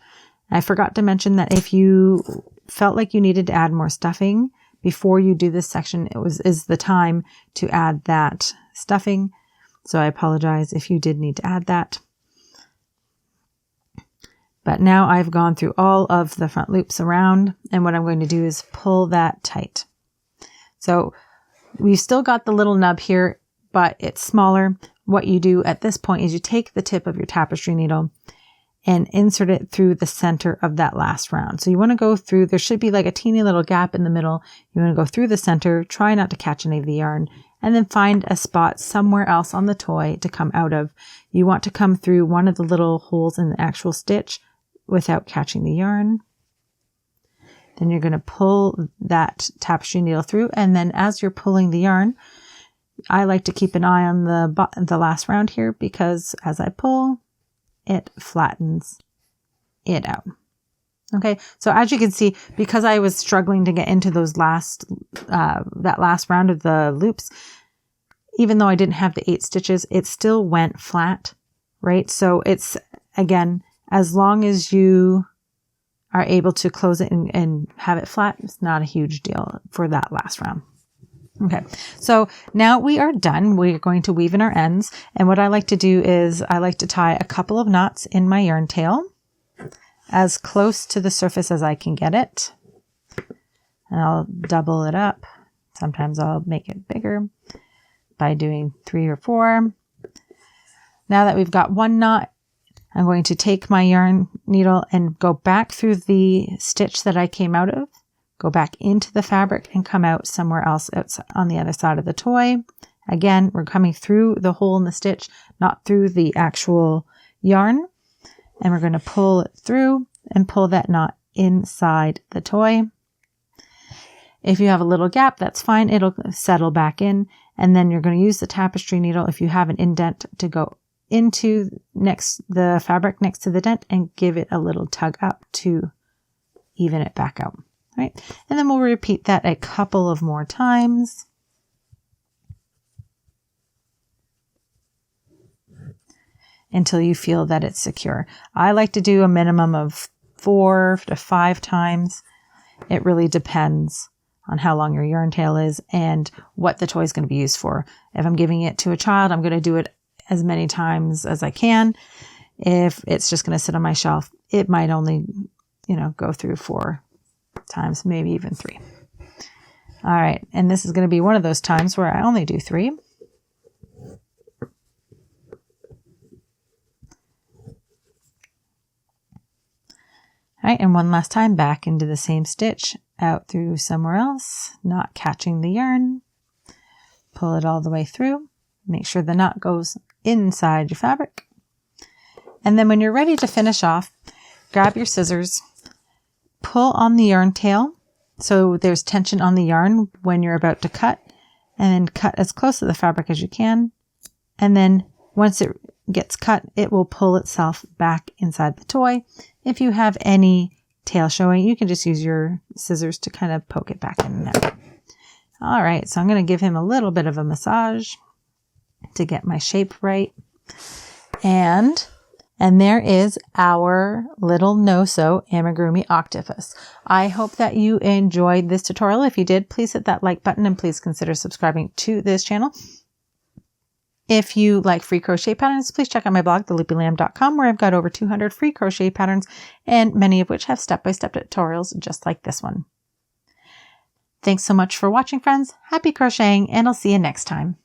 Speaker 1: I forgot to mention that if you felt like you needed to add more stuffing before you do this section, is the time to add that stuffing. So I apologize if you did need to add that. But now I've gone through all of the front loops around, and what I'm going to do is pull that tight. So we've still got the little nub here, but it's smaller. What you do at this point is you take the tip of your tapestry needle and insert it through the center of that last round. So you want to go through, there should be like a teeny little gap in the middle. You want to go through the center, try not to catch any of the yarn, and then find a spot somewhere else on the toy to come out of. You want to come through one of the little holes in the actual stitch without catching the yarn. Then you're going to pull that tapestry needle through, and then as you're pulling the yarn, I like to keep an eye on the last round here, because as I pull, it flattens it out. Okay, so as you can see, because I was struggling to get into those that last round of the loops, even though I didn't have the 8 stitches, it still went flat, right? So it's, again, as long as you are able to close it and have it flat, it's not a huge deal for that last round. Okay, so now we are done. We're going to weave in our ends. And what I like to do is I like to tie a couple of knots in my yarn tail as close to the surface as I can get it. And I'll double it up. Sometimes I'll make it bigger by doing 3 or 4. Now that we've got one knot, I'm going to take my yarn needle and go back through the stitch that I came out of, go back into the fabric and come out somewhere else on the other side of the toy. Again, we're coming through the hole in the stitch, not through the actual yarn. And we're going to pull it through and pull that knot inside the toy. If you have a little gap, that's fine. It'll settle back in. And then you're going to use the tapestry needle, if you have an indent, to go into the fabric next to the dent and give it a little tug up to even it back out. Right? And then we'll repeat that a couple of more times. Until you feel that it's secure. I like to do a minimum of 4 to 5 times. It really depends on how long your yarn tail is and what the toy is going to be used for. If I'm giving it to a child, I'm going to do it as many times as I can. If it's just going to sit on my shelf, it might only, go through 4 times, maybe even 3. All right. And this is going to be one of those times where I only do 3. All right, and one last time back into the same stitch, out through somewhere else, not catching the yarn. Pull it all the way through. Make sure the knot goes inside your fabric. And then when you're ready to finish off, grab your scissors, pull on the yarn tail so there's tension on the yarn when you're about to cut, and then cut as close to the fabric as you can. And then once it gets cut, it will pull itself back inside the toy. If you have any tail showing, you can just use your scissors to kind of poke it back in there. All right, so I'm going to give him a little bit of a massage to get my shape right. And And there is our little no-sew Amigurumi Octopus. I hope that you enjoyed this tutorial. If you did, please hit that like button and please consider subscribing to this channel. If you like free crochet patterns, please check out my blog, theloopylamb.com, where I've got over 200 free crochet patterns, and many of which have step-by-step tutorials just like this one. Thanks so much for watching, friends. Happy crocheting, and I'll see you next time.